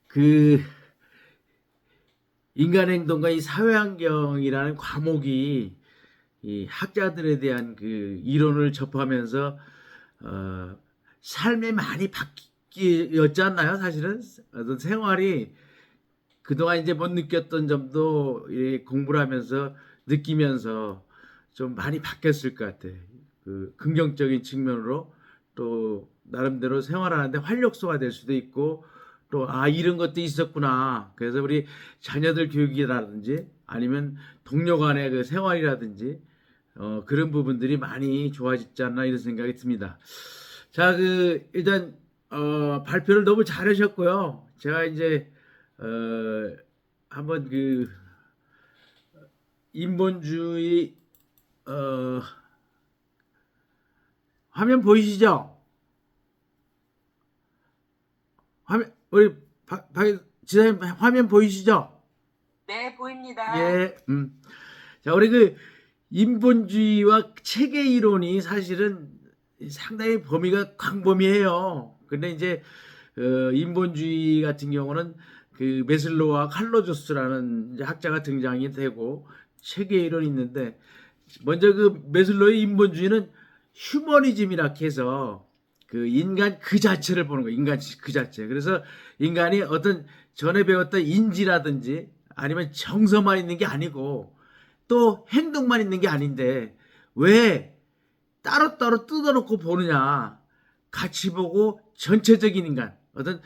그 인간 행동과 이 사회 환경이라는 과목이 이 학자들에 대한 그 이론을 접하면서 어, 삶이 많이 바뀌었지 않나요? 사실은 어떤 생활이 그동안 이제 못 느꼈던 점도 공부를 하면서 느끼면서 좀 많이 바뀌었을 것 같아. 그 긍정적인 측면으로 또 나름대로 생활하는데 활력소가 될 수도 있고 또 이런 것도 있었구나. 그래서 우리 자녀들 교육이라든지 아니면 동료 간의 그 생활이라든지 그런 부분들이 많이 좋아졌지 않나 이런 생각이 듭니다. 자, 일단 발표를 너무 잘하셨고요. 제가 이제 어, 한번 인본주의 어, 화면 보이시죠? 화면 우리 지사님 화면 보이시죠? 네, 보입니다. 예. 자, 우리 인본주의와 체계 이론이 사실은 상당히 범위가 광범위해요. 근데 이제 인본주의 같은 경우는 그 메슬로와 칼로조스라는 이제 학자가 등장이 되고 체계 이론이 있는데 먼저 그 메슬로의 인본주의는 휴머니즘이라 해서 그 인간 그 자체를 보는 거예요. 인간 그 자체. 그래서 인간이 어떤 전에 배웠던 인지라든지 아니면 정서만 있는 게 아니고 또 행동만 있는 게 아닌데 왜 따로따로 뜯어놓고 보느냐. 같이 보고 전체적인 인간, 어떤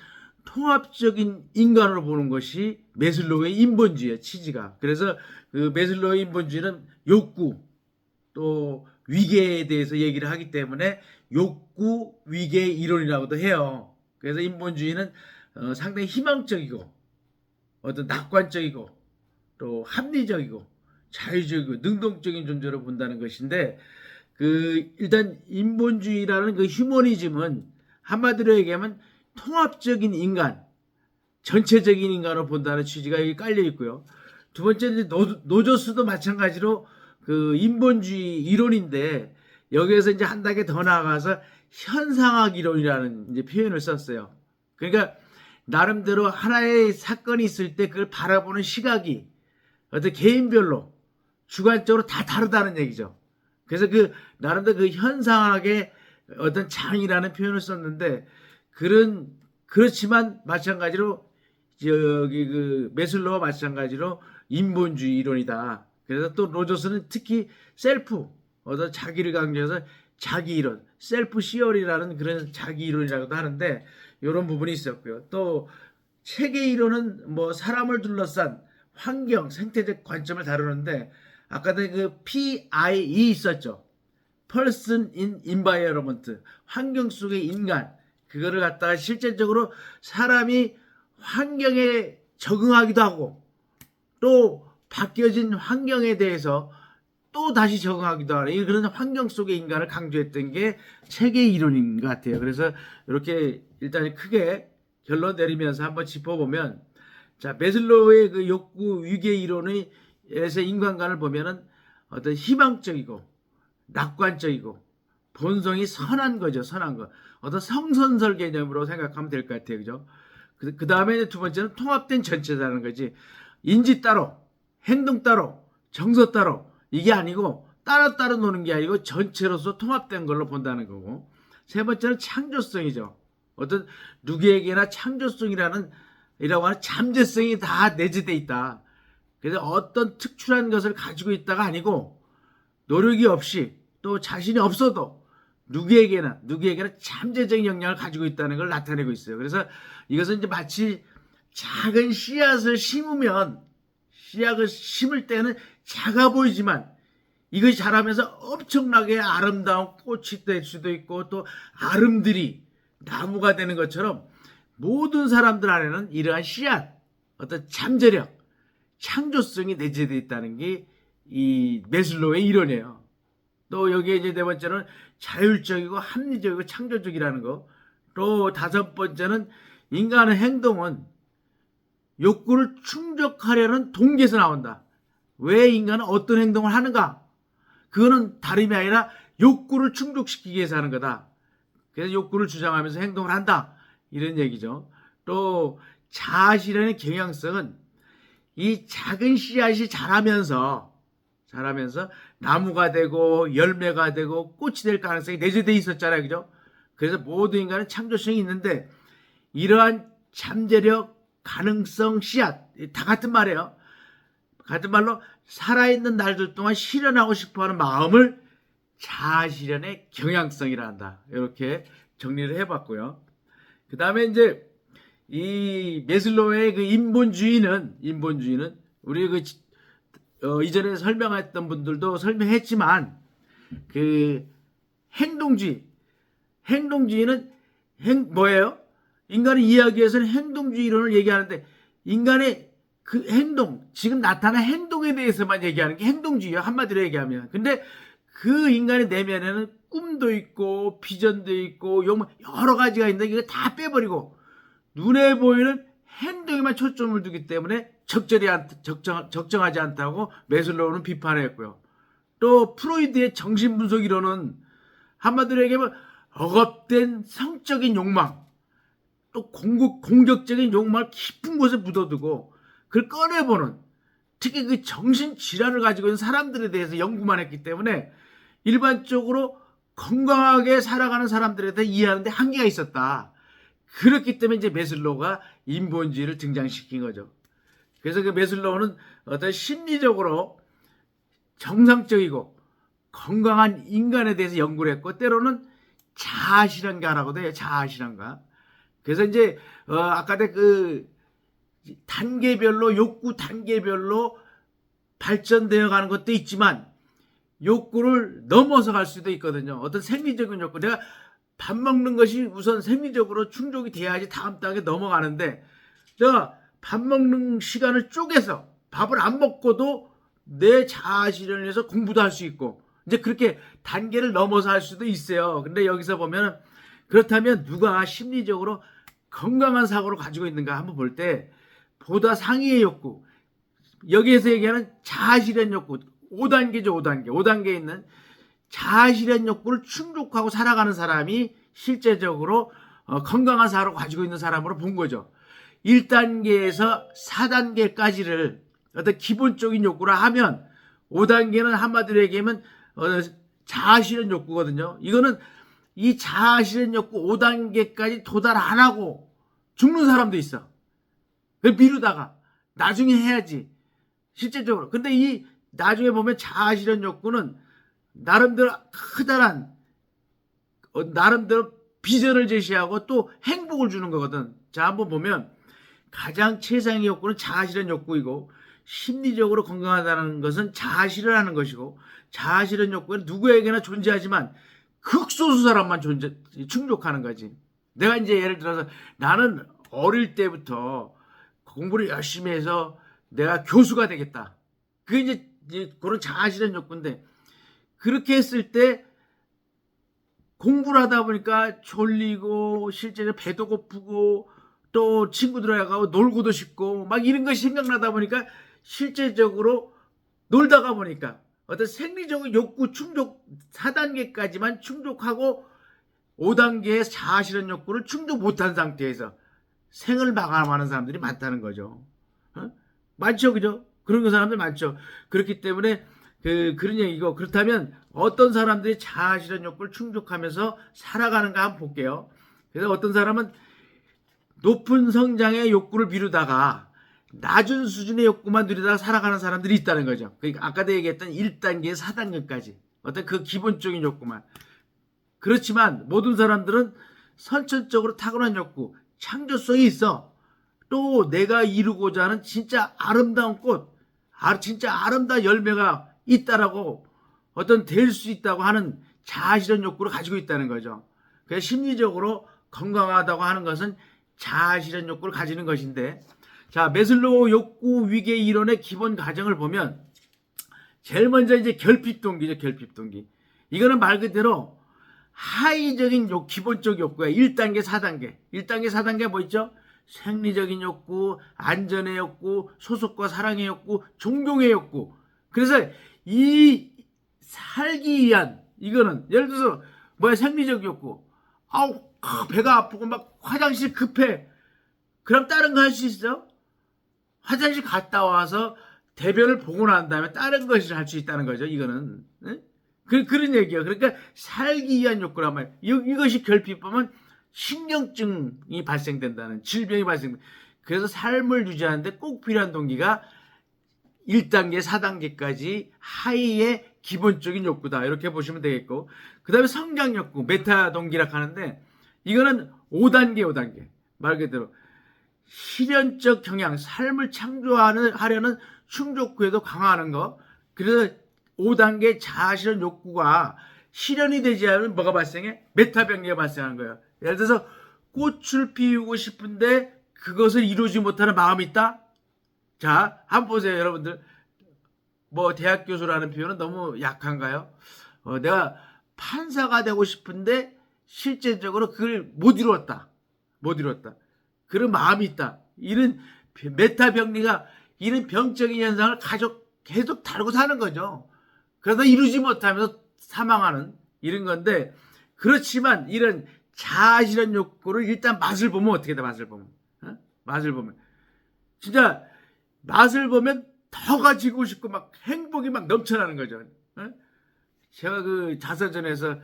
통합적인 인간으로 보는 것이 메슬로우의 인본주의의 취지가. 그래서 그 메슬로우의 인본주의는 욕구 또 위계에 대해서 얘기를 하기 때문에 욕구 위계 이론이라고도 해요. 그래서 인본주의는 상당히 희망적이고 어떤 낙관적이고 또 합리적이고 자유적이고 능동적인 존재로 본다는 것인데 일단 인본주의라는 그 휴머니즘은 한마디로 얘기하면 통합적인 인간, 전체적인 인간을 본다는 취지가 여기 깔려 있고요. 두 번째는 노조스도 마찬가지로 그 인본주의 이론인데 여기에서 이제 한 단계 더 나아가서 현상학 이론이라는 이제 표현을 썼어요. 그러니까 나름대로 하나의 사건이 있을 때 그걸 바라보는 시각이 어떤 개인별로 주관적으로 다 다르다는 얘기죠. 그래서 나름대로 그 현상학의 어떤 장이라는 표현을 썼는데 그렇지만 마찬가지로 저기 메슬로와 마찬가지로 인본주의 이론이다. 그래서 또 로저스는 특히 셀프 어떤 자기를 강조해서 자기 이론, 셀프 시어리라는 그런 자기 이론이라고도 하는데 이런 부분이 있었고요. 또 체계 이론은 뭐 사람을 둘러싼 환경, 생태적 관점을 다루는데 아까도 PIE 있었죠. Person in Environment, 환경 속의 인간. 그거를 갖다가 실제적으로 사람이 환경에 적응하기도 하고 또 바뀌어진 환경에 대해서 또 다시 적응하기도 하는 그런 환경 속의 인간을 강조했던 게 체계 이론인 것 같아요. 그래서 이렇게 일단 크게 결론 내리면서 한번 짚어보면 자, 메슬로우의 그 욕구 위계 이론에서 인간관을 보면은 어떤 희망적이고 낙관적이고 본성이 선한 거죠. 선한 거. 어떤 성선설 개념으로 생각하면 될 것 같아요. 그죠? 그 다음에 두 번째는 통합된 전체라는 거지. 인지 따로, 행동 따로, 정서 따로 이게 아니고 따로따로 노는 게 아니고 전체로서 통합된 걸로 본다는 거고. 세 번째는 창조성이죠. 어떤 누구에게나 창조성이라는 이라고 하는 잠재성이 다 내재돼 있다. 그래서 어떤 특출한 것을 가지고 있다가 아니고 노력이 없이 또 자신이 없어도 누구에게나 잠재적인 역량을 가지고 있다는 걸 나타내고 있어요. 그래서 이것은 이제 마치 작은 씨앗을 심을 때는 작아 보이지만 이것이 자라면서 엄청나게 아름다운 꽃이 될 수도 있고 또 아름드리 나무가 되는 것처럼 모든 사람들 안에는 이러한 씨앗, 어떤 잠재력, 창조성이 내재되어 있다는 게 이 메슬로우의 이론이에요. 또 여기에 이제 네 번째는 자율적이고 합리적이고 창조적이라는 거. 또 다섯 번째는 인간의 행동은 욕구를 충족하려는 동기에서 나온다. 왜 인간은 어떤 행동을 하는가? 그거는 다름이 아니라 욕구를 충족시키기 위해서 하는 거다. 그래서 욕구를 주장하면서 행동을 한다. 이런 얘기죠. 또 자아실현의 경향성은 이 작은 씨앗이 자라면서 나무가 되고 열매가 되고 꽃이 될 가능성이 내재되어 있었잖아요. 그죠? 그래서 모든 인간은 창조성이 있는데 이러한 잠재력, 가능성, 씨앗 다 같은 말이에요. 같은 말로 살아있는 날들 동안 실현하고 싶어하는 마음을 자아실현의 경향성이라 한다. 이렇게 정리를 해봤고요. 그 다음에 이제 이 메슬로우의 그 인본주의는 우리 그 이전에 설명했던 분들도 설명했지만 그 행동주의는 뭐예요? 인간의 이야기에서는 행동주의 이론을 얘기하는데 인간의 그 행동, 지금 나타난 행동에 대해서만 얘기하는 게 행동주의예요. 한마디로 얘기하면. 근데 그 인간의 내면에는 꿈도 있고 비전도 있고 여러 가지가 있는데 이거 다 빼버리고 눈에 보이는 행동에만 초점을 두기 때문에 적정하지 않다고 메슬로우는 비판했고요. 또 프로이드의 정신분석 이론은 한마디로 얘기하면 억압된 성적인 욕망, 또 공격적인 욕망을 깊은 곳에 묻어두고 그걸 꺼내보는, 특히 그 정신질환을 가지고 있는 사람들에 대해서 연구만 했기 때문에 일반적으로 건강하게 살아가는 사람들에 대해 이해하는데 한계가 있었다. 그렇기 때문에 이제 메슬로우가 인본주의를 등장시킨 거죠. 그래서 그 메슬로우는 어떤 심리적으로 정상적이고 건강한 인간에 대해서 연구를 했고 때로는 자아실현가라고도 해요. 자아실현가. 그래서 이제 아까 그 단계별로 욕구 단계별로 발전되어 가는 것도 있지만 욕구를 넘어서 갈 수도 있거든요. 어떤 생리적인 욕구. 내가 밥 먹는 것이 우선 생리적으로 충족이 돼야지 다음 단계 넘어가는데 내가 밥 먹는 시간을 쪼개서 밥을 안 먹고도 내 자아실현을 위해서 공부도 할 수 있고 이제 그렇게 단계를 넘어서 할 수도 있어요. 근데 여기서 보면 그렇다면 누가 심리적으로 건강한 사고를 가지고 있는가 한번 볼 때 보다 상위의 욕구, 여기에서 얘기하는 자아실현 욕구 5단계죠. 5단계에 있는 자아실현 욕구를 충족하고 살아가는 사람이 실제적으로 건강한 사고를 가지고 있는 사람으로 본 거죠. 1단계에서 4단계까지를 어떤 기본적인 욕구라 하면 5단계는 한마디로 얘기하면 자아실현 욕구거든요. 이거는 이 자아실현 욕구 5단계까지 도달 안 하고 죽는 사람도 있어. 미루다가 나중에 해야지. 실제적으로. 근데 이 나중에 보면 자아실현 욕구는 나름대로 커다란 나름대로 비전을 제시하고 또 행복을 주는 거거든. 자, 한번 보면 가장 최상의 욕구는 자아실현 욕구이고 심리적으로 건강하다는 것은 자아실현하는 것이고 자아실현 욕구는 누구에게나 존재하지만 극소수 사람만 충족하는 거지. 내가 이제 예를 들어서 나는 어릴 때부터 공부를 열심히 해서 내가 교수가 되겠다. 그게 이제 그런 자아실현 욕구인데 그렇게 했을 때 공부를 하다 보니까 졸리고 실제로 배도 고프고 또 친구들하고 놀고도 싶고 막 이런 것이 생각나다 보니까 실제적으로 놀다가 보니까 어떤 생리적인 욕구 충족 4단계까지만 충족하고 5단계의 자아실현 욕구를 충족 못한 상태에서 생을 마감하는 사람들이 많다는 거죠. 많죠, 그죠? 그런 사람들 많죠. 그렇기 때문에 그런 얘기고 그렇다면 어떤 사람들이 자아실현 욕구를 충족하면서 살아가는가 한번 볼게요. 그래서 어떤 사람은 높은 성장의 욕구를 미루다가 낮은 수준의 욕구만 누리다가 살아가는 사람들이 있다는 거죠. 그러니까 아까도 얘기했던 1단계, 4단계까지 어떤 그 기본적인 욕구만. 그렇지만 모든 사람들은 선천적으로 타고난 욕구, 창조성이 있어. 또 내가 이루고자 하는 진짜 아름다운 꽃, 진짜 아름다운 열매가 있다라고 어떤 될 수 있다고 하는 자아실현 욕구를 가지고 있다는 거죠. 그래서 심리적으로 건강하다고 하는 것은 자아실현 욕구를 가지는 것인데 자, 메슬로우 욕구 위계 이론의 기본 가정을 보면 제일 먼저 이제 결핍동기죠. 결핍동기. 이거는 말 그대로 하위적인 기본적 욕구야. 1단계, 4단계. 1단계, 4단계 뭐 있죠? 생리적인 욕구, 안전의 욕구, 소속과 사랑의 욕구, 존경의 욕구. 그래서 이 살기 위한 이거는 예를 들어서 뭐야 생리적 욕구. 아우 배가 아프고 막 화장실 급해. 그럼 다른 거 할 수 있어? 화장실 갔다 와서 대변을 보고 난 다음에 다른 것을 할 수 있다는 거죠. 이거는. 그런 얘기예요. 그러니까 살기 위한 욕구란 말이에요. 이것이 결핍하면 신경증이 발생된다는, 질병이 발생된다. 그래서 삶을 유지하는데 꼭 필요한 동기가 1단계, 4단계까지 하이의 기본적인 욕구다. 이렇게 보시면 되겠고, 그 다음에 성장 욕구, 메타 동기라 하는데, 이거는 5단계. 말 그대로 실현적 경향, 삶을 창조하려는 충족구에도 강화하는 거. 그래서 5단계 자아실현 욕구가 실현이 되지 않으면 뭐가 발생해? 메타병리가 발생하는 거예요. 예를 들어서 꽃을 피우고 싶은데 그것을 이루지 못하는 마음이 있다? 자, 한번 보세요, 여러분들. 뭐 대학 교수라는 표현은 너무 약한가요? 내가 판사가 되고 싶은데 실제적으로 그걸 못 이루었다. 그런 마음이 있다. 이런 메타병리가 이런 병적인 현상을 계속 다루고 사는 거죠. 그러다 이루지 못하면서 사망하는 이런 건데, 그렇지만 이런 자아실현 욕구를 일단 맛을 보면 어떻게 돼? 맛을 보면 진짜 맛을 보면 더 가지고 싶고 막 행복이 막 넘쳐나는 거죠. 제가 그 자서전에서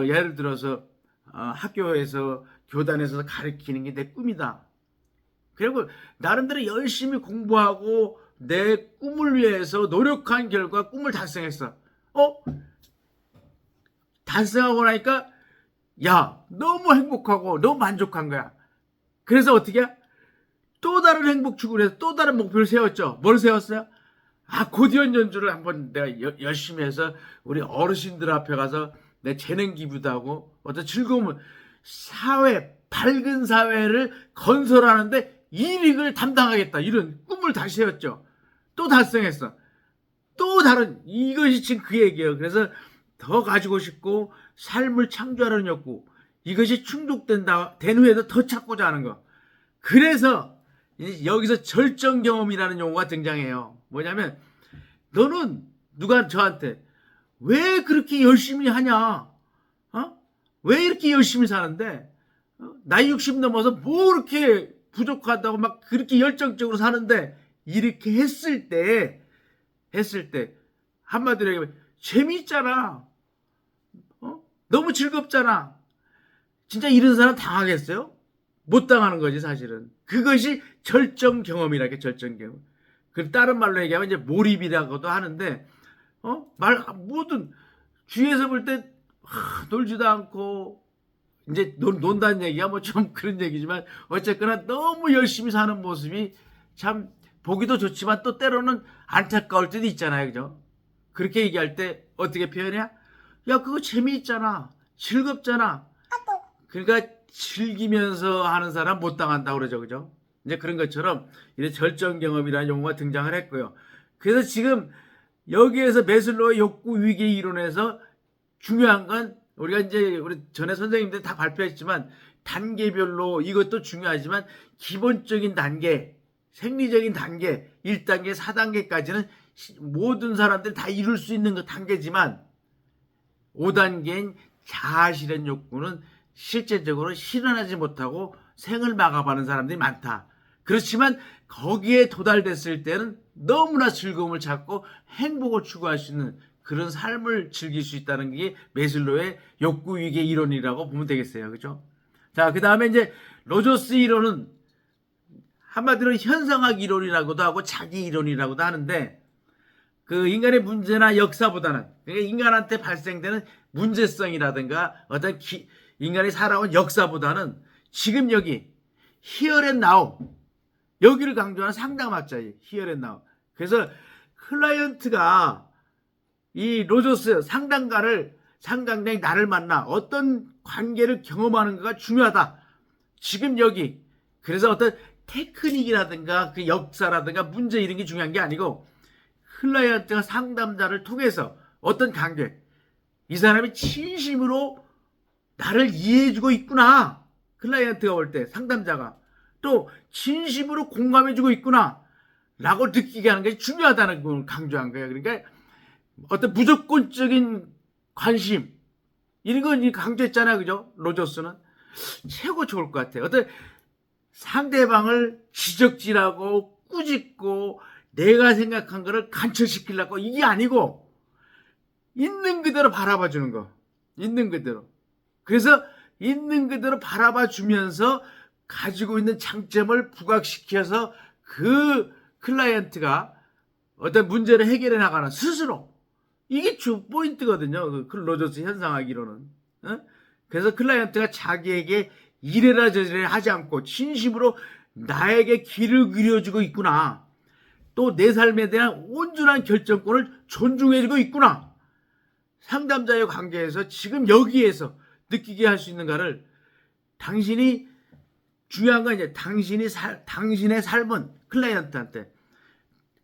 예를 들어서 학교에서 교단에서 가르치는 게 내 꿈이다. 그리고 나름대로 열심히 공부하고 내 꿈을 위해서 노력한 결과 꿈을 달성했어. 달성하고 나니까 야, 너무 행복하고 너무 만족한 거야. 그래서 어떻게 해? 또 다른 행복 추구를 해서 또 다른 목표를 세웠죠. 뭘 세웠어요? 고디언 연주를 한번 내가 열심히 해서 우리 어르신들 앞에 가서 내 재능 기부도 하고 어떤 즐거움을, 밝은 사회를 건설하는데 이익을 담당하겠다. 이런 꿈을 다시 세웠죠. 또 달성했어. 또 다른, 이것이 지금 그 얘기예요. 그래서 더 가지고 싶고 삶을 창조하려는 욕구, 이것이 된 후에도 더 찾고자 하는 거. 그래서 여기서 절정 경험이라는 용어가 등장해요. 뭐냐면, 너는 누가 저한테 왜 그렇게 열심히 하냐? 왜 이렇게 열심히 사는데? 나이 60 넘어서 뭐 이렇게 부족하다고 막 그렇게 열정적으로 사는데, 이렇게 했을 때 한마디로 얘기하면 재미있잖아. 너무 즐겁잖아. 진짜 이런 사람 당하겠어요? 못 당하는 거지, 사실은. 그것이 절정 경험이라게, 절정 경험. 그 다른 말로 얘기하면 이제 몰입이라고도 하는데, 뭐든 주위에서 볼 때 놀지도 않고 이제 논다는 얘기가 뭐 좀 그런 얘기지만, 어쨌거나 너무 열심히 사는 모습이 참 보기도 좋지만 또 때로는 안타까울 때도 있잖아요, 그죠? 그렇게 얘기할 때 어떻게 표현해? 야, 그거 재미있잖아, 즐겁잖아. 그러니까 즐기면서 하는 사람 못 당한다고 그러죠, 그죠? 이제 그런 것처럼 이런 절정 경험이라는 용어가 등장을 했고요. 그래서 지금 여기에서 메슬로의 욕구 위기 이론에서 중요한 건, 우리가 이제 우리 전에 선생님들 다 발표했지만 단계별로 이것도 중요하지만, 기본적인 단계, 생리적인 단계 1단계, 4단계까지는 모든 사람들이 다 이룰 수 있는 그 단계지만, 5단계인 자아실현 욕구는 실제적으로 실현하지 못하고 생을 마감하는 사람들이 많다. 그렇지만 거기에 도달됐을 때는 너무나 즐거움을 찾고 행복을 추구할 수 있는 그런 삶을 즐길 수 있다는 게 메슬로의 욕구 위계 이론이라고 보면 되겠어요. 그죠? 자, 그 다음에 이제 로저스 이론은 한마디로 현상학 이론이라고도 하고 자기 이론이라고도 하는데, 그 인간의 문제나 역사보다는, 그러니까 인간한테 발생되는 문제성이라든가 어떤 인간이 살아온 역사보다는 지금 여기 here and now, 여기를 강조하는 상담학자예요. here and now. 그래서 클라이언트가 이 로저스 상담가이 나를 만나 어떤 관계를 경험하는가가 중요하다. 지금 여기. 그래서 어떤 테크닉이라든가 그 역사라든가 문제 이런 게 중요한 게 아니고, 클라이언트가 상담자를 통해서 어떤 관계, 이 사람이 진심으로 나를 이해해주고 있구나. 클라이언트가 볼 때 상담자가 또 진심으로 공감해주고 있구나 라고 느끼게 하는 게 중요하다는 걸 강조한 거예요. 그러니까 어떤 무조건적인 관심, 이런 건 강조했잖아요, 그죠? 로저스는 최고 좋을 것 같아요. 어떤 상대방을 지적질하고 꾸짖고 내가 생각한 거를 관철시키려고, 이게 아니고 있는 그대로 바라봐 주는 거. 있는 그대로. 그래서 있는 그대로 바라봐 주면서 가지고 있는 장점을 부각시켜서 그 클라이언트가 어떤 문제를 해결해 나가는 스스로. 이게 주 포인트거든요. 그 로저스 현상하기로는. 어? 그래서 클라이언트가 자기에게 이래라 저래라 하지 않고 진심으로 나에게 귀를 기울여주고 있구나. 또 내 삶에 대한 온전한 결정권을 존중해주고 있구나. 상담자의 관계에서 지금 여기에서 느끼게 할 수 있는가를, 당신이 중요한 건 이제 당신의 삶은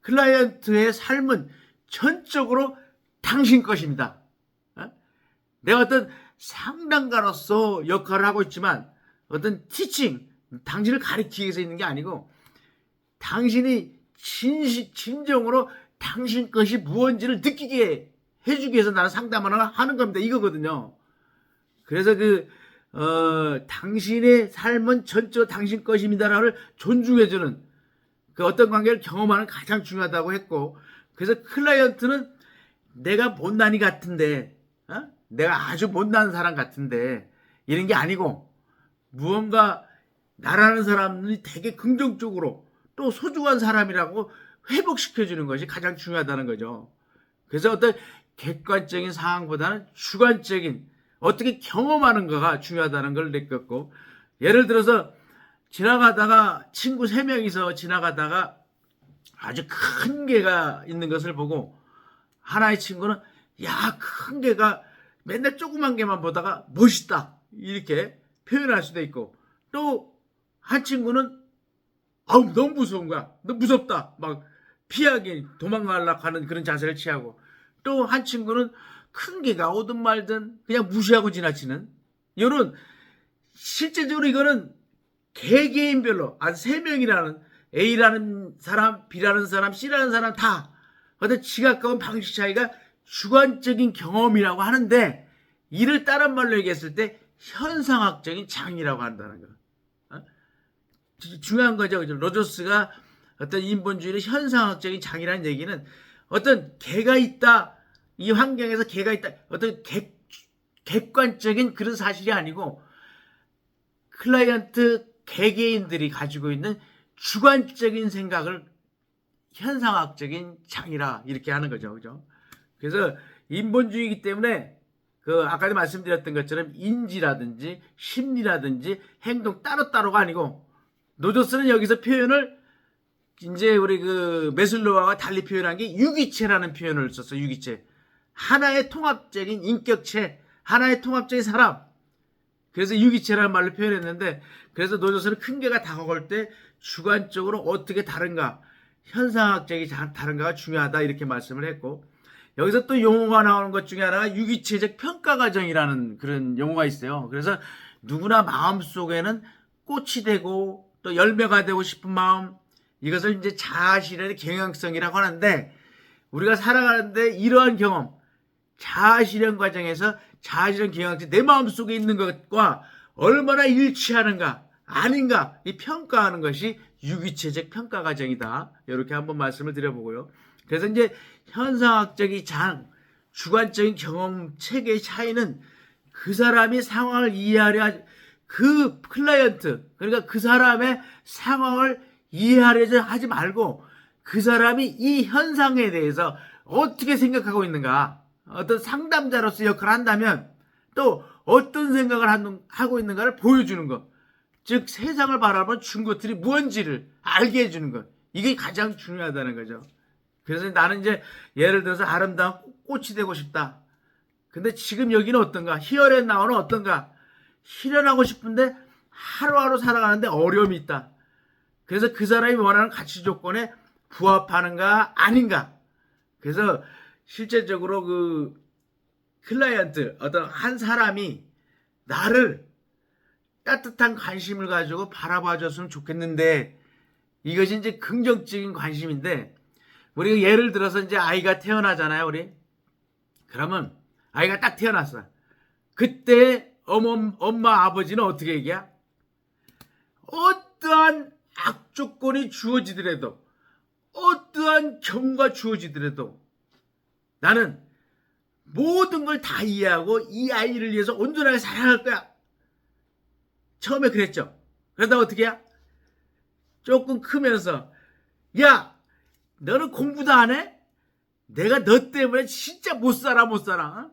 클라이언트의 삶은 전적으로 당신 것입니다. 내가 어떤 상담가로서 역할을 하고 있지만 어떤 티칭, 당신을 가르치기 위해서 있는 게 아니고 당신이 진정으로 당신 것이 무언지를 느끼게 해주기 위해서 나는 상담을 하는 겁니다. 이거거든요. 그래서 당신의 삶은 전적으로 당신 것입니다를 존중해주는 그 어떤 관계를 경험하는 가장 중요하다고 했고, 그래서 클라이언트는 내가 못난이 같은데, 내가 아주 못난 사람 같은데 이런 게 아니고 무언가 나라는 사람이 되게 긍정적으로 또 소중한 사람이라고 회복시켜주는 것이 가장 중요하다는 거죠. 그래서 어떤 객관적인 상황보다는 주관적인 어떻게 경험하는 거가 중요하다는 걸 느꼈고, 예를 들어서 지나가다가 친구 3명이서 지나가다가 아주 큰 개가 있는 것을 보고 하나의 친구는 야, 큰 개가 맨날 조그만 개만 보다가 멋있다 이렇게 표현할 수도 있고, 또 한 친구는 아우 너무 무서운 거야, 너 무섭다 막 피하기 도망가려고 하는 그런 자세를 취하고, 또 한 친구는 큰 개가 오든 말든 그냥 무시하고 지나치는 이런, 실제적으로 이거는 개개인별로 한 3명이라는 A라는 사람, B라는 사람, C라는 사람 다 어떤 지각과는 방식 차이가 주관적인 경험이라고 하는데, 이를 다른 말로 얘기했을 때 현상학적인 장이라고 한다는 거. 중요한 거죠. 로저스가 어떤 인본주의의 현상학적인 장이라는 얘기는 어떤 개가 있다, 이 환경에서 개가 있다, 어떤 객관적인 그런 사실이 아니고 클라이언트 개개인들이 가지고 있는 주관적인 생각을 현상학적인 장이라 이렇게 하는 거죠. 그죠? 그래서 인본주의이기 때문에 아까도 말씀드렸던 것처럼 인지라든지 심리라든지 행동 따로따로가 아니고, 노조스는 여기서 표현을 이제 우리 메슬로우와 달리 표현한 게 유기체라는 표현을 썼어요. 유기체. 하나의 통합적인 인격체, 하나의 통합적인 사람. 그래서 유기체라는 말로 표현했는데, 그래서 노조스는 큰 개가 다가올 때 주관적으로 어떻게 다른가, 현상학적이 다른가가 중요하다 이렇게 말씀을 했고, 여기서 또 용어가 나오는 것 중에 하나가 유기체적 평가 과정이라는 그런 용어가 있어요. 그래서 누구나 마음속에는 꽃이 되고 또 열매가 되고 싶은 마음, 이것을 이제 자아실현의 경향성이라고 하는데, 우리가 살아가는데 이러한 경험, 자아실현 과정에서 자아실현 경향성, 내 마음속에 있는 것과 얼마나 일치하는가 아닌가 이 평가하는 것이 유기체적 평가 과정이다. 이렇게 한번 말씀을 드려보고요. 그래서 이제 현상학적인 장, 주관적인 경험 체계의 차이는 그 사람이 상황을 이해하려, 그 클라이언트, 그러니까 그 사람의 상황을 이해하려 하지 말고 그 사람이 이 현상에 대해서 어떻게 생각하고 있는가, 어떤 상담자로서 역할을 한다면 또 어떤 생각을 하고 있는가를 보여주는 것, 즉 세상을 바라보는 중것들이 무언지를 알게 해주는 것, 이게 가장 중요하다는 거죠. 그래서 나는 이제 예를 들어서 아름다운 꽃이 되고 싶다. 근데 지금 여기는 어떤가? 히어앤나우는 어떤가? 실현하고 싶은데 하루하루 살아가는데 어려움이 있다. 그래서 그 사람이 원하는 가치 조건에 부합하는가 아닌가. 그래서 실제적으로 클라이언트, 어떤 한 사람이 나를 따뜻한 관심을 가지고 바라봐 줬으면 좋겠는데, 이것이 이제 긍정적인 관심인데, 우리 예를 들어서 이제 아이가 태어나잖아요, 우리. 그러면 아이가 딱 태어났어. 그때 엄마 아버지는 어떻게 얘기야? 어떠한 조건이 주어지더라도, 어떠한 경우가 주어지더라도 나는 모든 걸 다 이해하고 이 아이를 위해서 온전하게 사랑할 거야. 처음에 그랬죠. 그러다 어떻게 해? 조금 크면서, 야, 너는 공부도 안 해? 내가 너 때문에 진짜 못 살아. 어?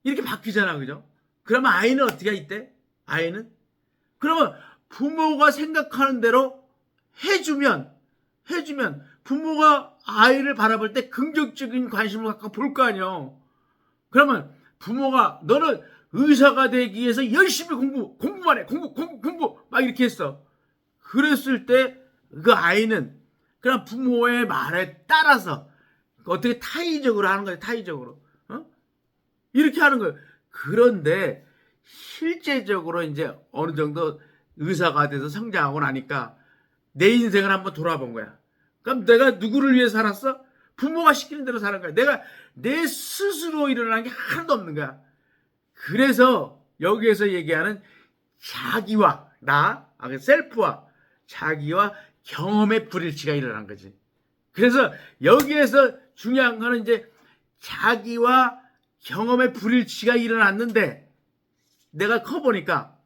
이렇게 바뀌잖아, 그죠? 그러면 아이는 어떻게 해, 이때? 아이는? 그러면 부모가 생각하는 대로 해주면 부모가 아이를 바라볼 때 긍정적인 관심을 갖고 볼 거 아니에요. 그러면 부모가 너는 의사가 되기 위해서 열심히 공부만 해. 공부. 막 이렇게 했어. 그랬을 때 그 아이는 그냥 부모의 말에 따라서 어떻게 타의적으로 하는 거예요. 타의적으로. 어? 이렇게 하는 거예요. 그런데 실제적으로 이제 어느 정도 의사가 돼서 성장하고 나니까 내 인생을 한번 돌아본 거야. 그럼 내가 누구를 위해 살았어? 부모가 시키는 대로 사는 거야. 내가 내 스스로 일어나는 게 하나도 없는 거야. 그래서 여기에서 얘기하는 자기와 셀프와 자기와 경험의 불일치가 일어난 거지. 그래서 여기에서 중요한 거는 이제 자기와 경험의 불일치가 일어났는데 내가 커보니까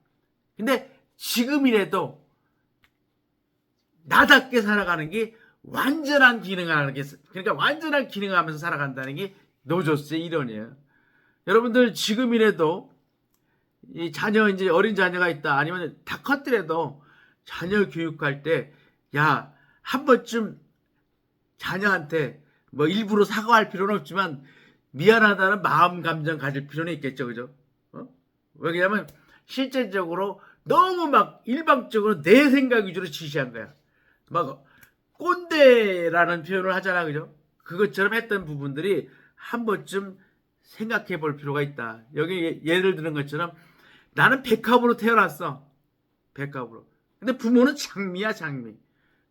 근데 지금이라도 나답게 살아가는 게 완전한 기능을 하는 게, 그러니까 완전한 기능을 하면서 살아간다는 게 노조스의 이론이에요. 여러분들 지금이라도 이 자녀, 이제 어린 자녀가 있다, 아니면 다 컸더라도 자녀 교육할 때, 야, 한 번쯤 자녀한테 뭐 일부러 사과할 필요는 없지만 미안하다는 마음 감정 가질 필요는 있겠죠, 그죠? 왜냐면 실제적으로 너무 막 일방적으로 내 생각 위주로 지시한 거야. 막 꼰대라는 표현을 하잖아, 그죠? 그것처럼 했던 부분들이 한 번쯤 생각해 볼 필요가 있다. 여기 예를 드는 것처럼 나는 백합으로 태어났어. 백합으로. 근데 부모는 장미야, 장미.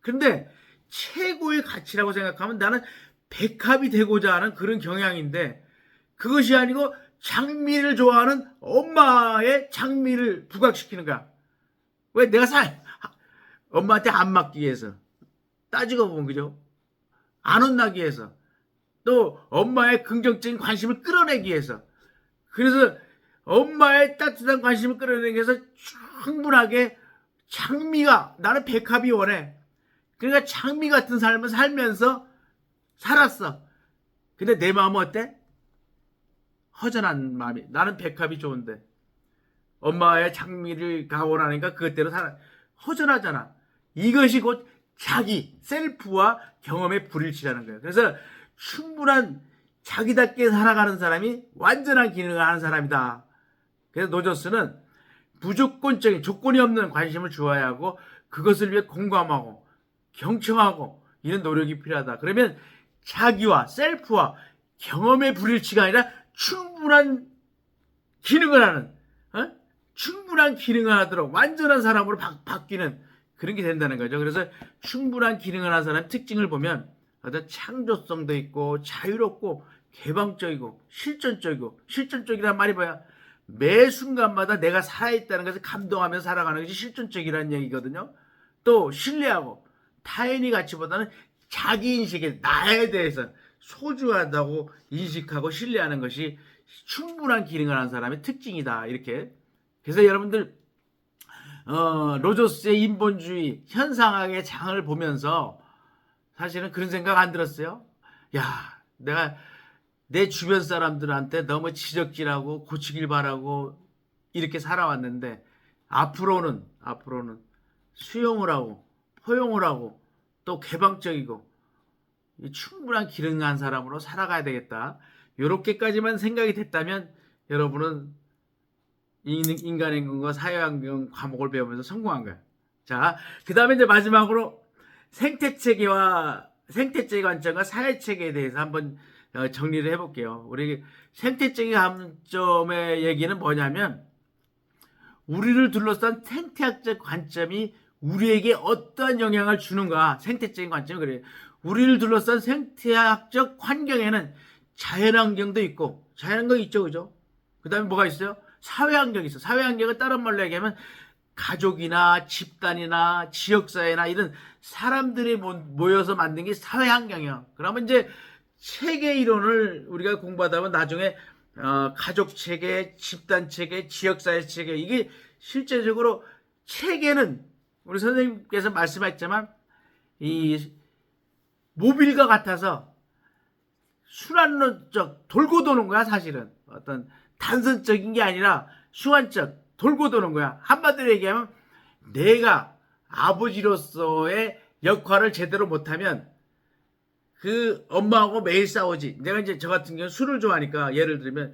근데 최고의 가치라고 생각하면 나는 백합이 되고자 하는 그런 경향인데 그것이 아니고 장미를 좋아하는 엄마의 장미를 부각시키는 거야. 왜? 내가 엄마한테 안 맞기 위해서. 따지고 보면, 그죠? 안 혼나기 위해서. 또 엄마의 긍정적인 관심을 끌어내기 위해서. 그래서 엄마의 따뜻한 관심을 끌어내기 위해서 충분하게 장미가, 나는 백합이 원해. 그러니까 장미 같은 삶을 살면서 살았어. 근데 내 마음은 어때? 허전한 마음이. 나는 백합이 좋은데 엄마의 장미를 가원하니까 그것대로 살아. 허전하잖아. 이것이 곧 자기, 셀프와 경험의 불일치라는 거예요. 그래서 충분한 자기답게 살아가는 사람이 완전한 기능을 하는 사람이다. 그래서 노조스는 무조건적인, 조건이 없는 관심을 주어야 하고 그것을 위해 공감하고 경청하고 이런 노력이 필요하다. 그러면 자기와 셀프와 경험의 불일치가 아니라 충분한 기능을 하는, 충분한 기능을 하도록 완전한 사람으로 바뀌는 그런 게 된다는 거죠. 그래서 충분한 기능을 하는 사람의 특징을 보면 어떤 창조성도 있고 자유롭고 개방적이고 실존적이란 말이 뭐야? 매 순간마다 내가 살아있다는 것을 감동하면서 살아가는 것이 실존적이라는 얘기거든요. 또 신뢰하고 타인의 가치보다는 자기 인식에 나에 대해서 소중하다고 인식하고 신뢰하는 것이 충분한 기능을 하는 사람의 특징이다. 이렇게. 그래서 여러분들 로저스의 인본주의 현상학의 장을 보면서 사실은 그런 생각 안 들었어요? 야, 내가 내 주변 사람들한테 너무 지적질하고 고치길 바라고 이렇게 살아왔는데 앞으로는 수용을 하고 포용을 하고 또 개방적이고 충분한 기능한 사람으로 살아가야 되겠다. 이렇게까지만 생각이 됐다면 여러분은 인간의 근거 사회환경 과목을 배우면서 성공한 거야. 자, 그 다음에 이제 마지막으로 생태체계 관점과 사회체계에 대해서 한번 정리를 해볼게요. 우리 생태체계 관점의 얘기는 뭐냐면 우리를 둘러싼 생태학적 관점이 우리에게 어떠한 영향을 주는가. 생태적인 관점이 그래요. 우리를 둘러싼 생태학적 환경에는 자연환경도 있고, 자연환경이 있죠, 그죠? 그 다음에 뭐가 있어요? 사회환경이 있어. 사회환경은 다른 말로 얘기하면 가족이나 집단이나 지역사회나 이런 사람들이 모여서 만든 게 사회환경이야. 그러면 이제 체계 이론을 우리가 공부하다 보면 나중에 가족 체계, 집단 체계, 지역사회 체계, 이게 실제적으로 체계는 우리 선생님께서 말씀하셨지만 이 모빌과 같아서 순환론적 돌고 도는 거야. 사실은 어떤 단선적인 게 아니라 순환적 돌고 도는 거야. 한마디로 얘기하면 내가 아버지로서의 역할을 제대로 못하면 그 엄마하고 매일 싸우지. 내가 이제 저 같은 경우는 술을 좋아하니까 예를 들면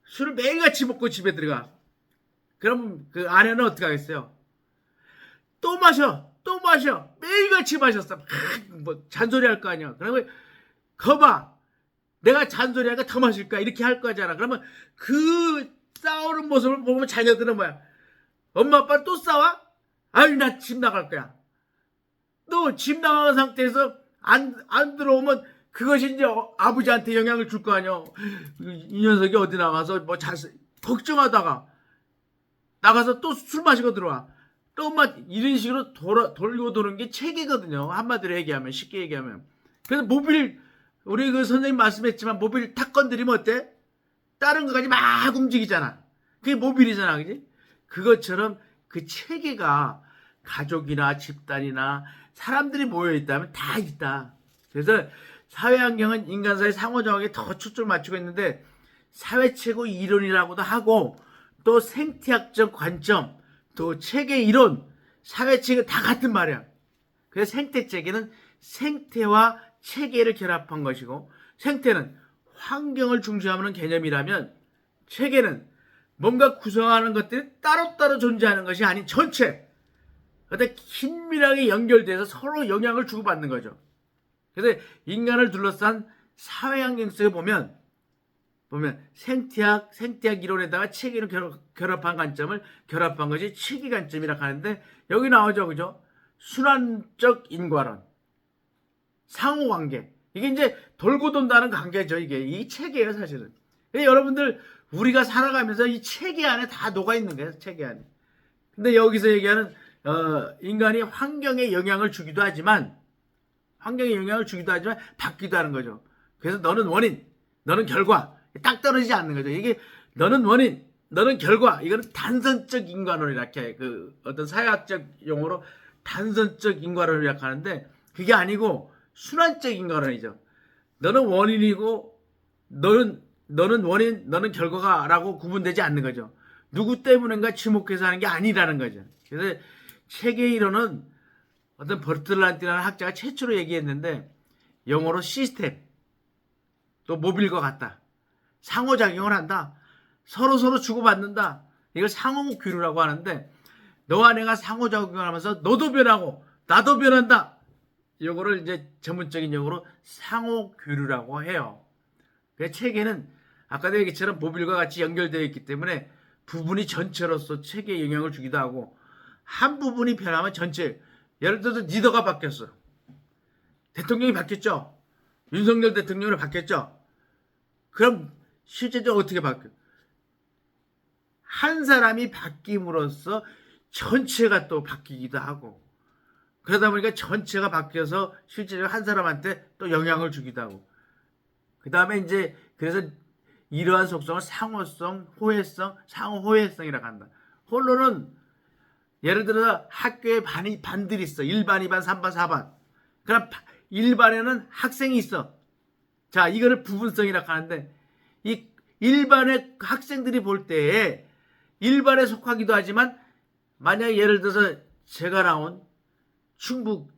술을 매일같이 먹고 집에 들어가. 그럼 그 아내는 어떻게 하겠어요? 또 마셔, 또 마셔. 매일같이 마셨어. 뭐 잔소리 할 거 아니야. 그러면 거봐, 내가 잔소리하니까 더 마실 거야. 이렇게 할 거잖아. 그러면 그 싸우는 모습을 보면 자녀들은 뭐야? 엄마 아빠 또 싸워? 아유, 나 집 나갈 거야. 너 집 나간 상태에서 안 들어오면 그것이 이제 아버지한테 영향을 줄 거 아니야. 이 녀석이 어디 나가서 뭐 걱정하다가 나가서 또 술 마시고 들어와. 또 막 이런 식으로 돌고 도는 게 체계거든요. 한마디로 얘기하면, 쉽게 얘기하면. 그래서 모빌, 우리 그 선생님 말씀했지만 모빌 탁 건드리면 어때? 다른 것까지 막 움직이잖아. 그게 모빌이잖아. 그지? 그것처럼 그 체계가 가족이나 집단이나 사람들이 모여있다면 다 있다. 그래서 사회환경은 인간사의 상호작용에 더 초점을 맞추고 있는데 사회체고 이론이라고도 하고 또 생태학적 관점, 또 체계 이론, 사회체계 다 같은 말이야. 그래서 생태체계는 생태와 체계를 결합한 것이고 생태는 환경을 중시하는 개념이라면 체계는 뭔가 구성하는 것들이 따로따로 존재하는 것이 아닌 전체 어떤 긴밀하게 연결돼서 서로 영향을 주고받는 거죠. 그래서 인간을 둘러싼 사회환경 속에 보면 생태학 이론에다가 체계를 결합한 관점을 결합한 것이 체계 관점이라고 하는데 여기 나오죠. 그죠? 순환적 인과론, 상호관계. 이게 이제 돌고 돈다는 관계죠. 이게 이 체계예요, 사실은. 여러분들 우리가 살아가면서 이 체계 안에 다 녹아 있는 거예요, 체계 안에. 근데 여기서 얘기하는 인간이 환경에 영향을 주기도 하지만 받기도 하는 거죠. 그래서 너는 원인, 너는 결과, 딱 떨어지지 않는 거죠. 이게 너는 원인, 너는 결과. 이거는 단선적 인과론이라고 해. 그 어떤 사회학적 용어로 단선적 인과론이라고 하는데 그게 아니고 순환적 인과론이죠. 너는 원인이고 너는 원인, 너는 결과라고 구분되지 않는 거죠. 누구 때문인가 지목해서 하는 게 아니라는 거죠. 그래서 체계 이론은 어떤 버틀란티라는 학자가 최초로 얘기했는데 영어로 시스템, 또 모빌과 같다. 상호작용을 한다. 서로 주고받는다. 이걸 상호교류라고 하는데 너와 내가 상호작용을 하면서 너도 변하고 나도 변한다. 이거를 이제 전문적인 용어로 상호교류라고 해요. 그 체계는 아까도 얘기처럼 모빌과 같이 연결되어 있기 때문에 부분이 전체로서 체계에 영향을 주기도 하고 한 부분이 변하면 전체, 예를 들어서 리더가 바뀌었어. 대통령이 바뀌었죠. 윤석열 대통령으로 바뀌었죠. 그럼 실제적으로 어떻게 바뀌어? 한 사람이 바뀜으로써 전체가 또 바뀌기도 하고 그러다 보니까 전체가 바뀌어서 실제적으로 한 사람한테 또 영향을 주기도 하고 그 다음에 이제 그래서 이러한 속성을 상호성, 호혜성, 상호호혜성이라고 한다. 홀로는 예를 들어서 학교에 반들이 있어. 1반, 2반, 3반, 4반. 그럼 1반에는 학생이 있어. 자, 이거를 부분성이라고 하는데 이 1반의 학생들이 볼 때에 1반에 속하기도 하지만 만약에 예를 들어서 제가 나온 충북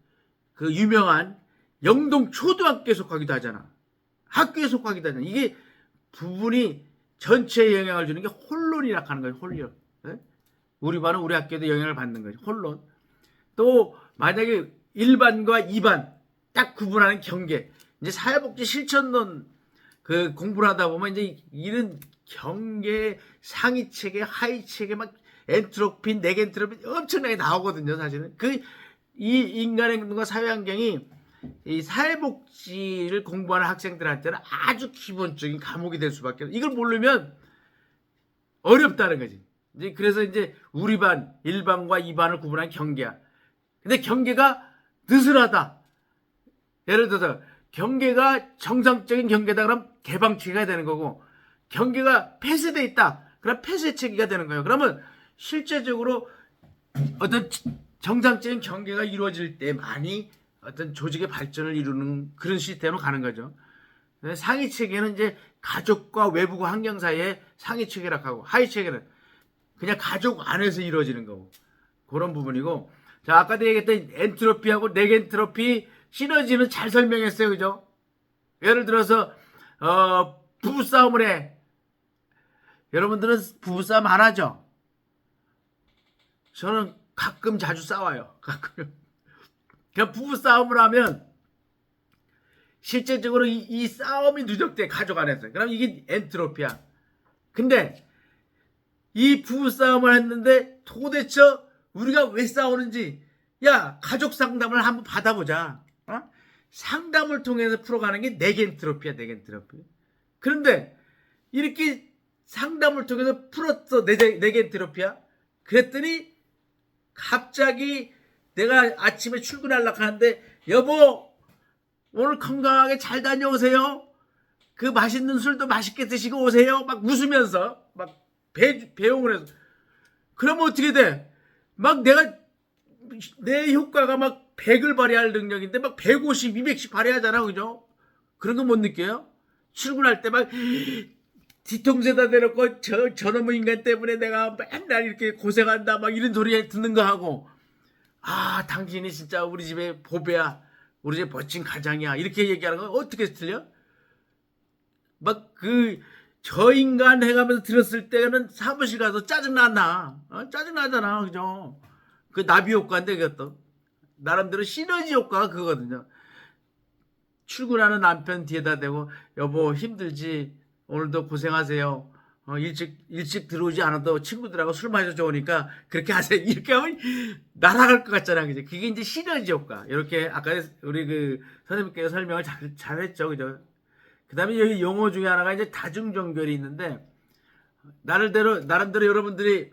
그 유명한 영동 초등학교에 속하기도 하잖아. 학교에 속하기도 하잖아. 이게 부분이 전체에 영향을 주는 게 혼론이라고 하는 거예요. 혼론. 네? 우리 반은 우리 학교에도 영향을 받는 거죠. 혼론. 또 만약에 1반과 2반 딱 구분하는 경계. 이제 사회복지 실천론 그 공부를 하다 보면 이제 이런 경계, 상위 체계, 하위 체계 막 엔트로피, 네겐트로피 엄청나게 나오거든요. 사실은 이 인간의 행동과 사회환경이 이 사회복지를 공부하는 학생들한테는 아주 기본적인 과목이 될 수밖에 없어요. 이걸 모르면 어렵다는 거지. 이제 그래서 이제 우리 반 1반과 2반을 구분한 경계야. 근데 경계가 느슨하다. 예를 들어서 경계가 정상적인 경계다 그럼 개방체계가 되는 거고, 경계가 폐쇄돼 있다 그럼 폐쇄체계가 되는 거예요. 그러면 실제적으로 어떤 정상적인 경계가 이루어질 때 많이 어떤 조직의 발전을 이루는 그런 시스템으로 가는 거죠. 상위 체계는 이제 가족과 외부 환경 사이에 상위 체계라고 하고, 하위 체계는 그냥 가족 안에서 이루어지는 거고, 그런 부분이고. 자, 아까도 얘기했던 엔트로피하고 네겐트로피 시너지는 잘 설명했어요. 그죠? 예를 들어서 부부싸움을 해. 여러분들은 부부싸움 안 하죠? 저는 가끔 자주 싸워요. 가끔. 그냥 부부싸움을 하면 실제적으로 이 싸움이 누적돼, 가족 안에서. 그럼 이게 엔트로피야. 근데 이 부부싸움을 했는데 도대체 우리가 왜 싸우는지, 야, 가족 상담을 한번 받아보자. 상담을 통해서 풀어가는 게 네겐트로피야, 네겐트로피. 그런데 이렇게 상담을 통해서 풀었어, 네겐트로피야. 그랬더니 갑자기 내가 아침에 출근하려고 하는데, 여보, 오늘 건강하게 잘 다녀오세요. 그 맛있는 술도 맛있게 드시고 오세요. 막 웃으면서 막 배웅을 해서. 그러면 어떻게 돼? 막 내 효과가 막 100을 발휘할 능력인데 막 150, 200씩 발휘하잖아. 그죠? 그런 거 못 느껴요? 출근할 때 막 뒤통수에다 대놓고 저놈의 인간 때문에 내가 맨날 이렇게 고생한다 막 이런 소리 듣는 거 하고, 아, 당신이 진짜 우리 집의 보배야, 우리 집 멋진 가장이야, 이렇게 얘기하는 건 어떻게 틀려? 막 저 인간 해가면서 들었을 때는 사무실 가서 짜증나나? 짜증나잖아. 그죠? 그 나비 효과인데, 그것도 나름대로 시너지 효과가 그거거든요. 출근하는 남편 뒤에다 대고, 여보 힘들지? 오늘도 고생하세요. 일찍 들어오지 않아도 친구들하고 술 마셔 좋으니까 그렇게 하세요. 이렇게 하면 날아갈 것 같잖아. 그죠? 그게 이제 시너지 효과. 이렇게 아까 우리 선생님께서 설명을 잘했죠. 그죠? 그 다음에 여기 용어 중에 하나가 이제 다중종결이 있는데, 나름대로 여러분들이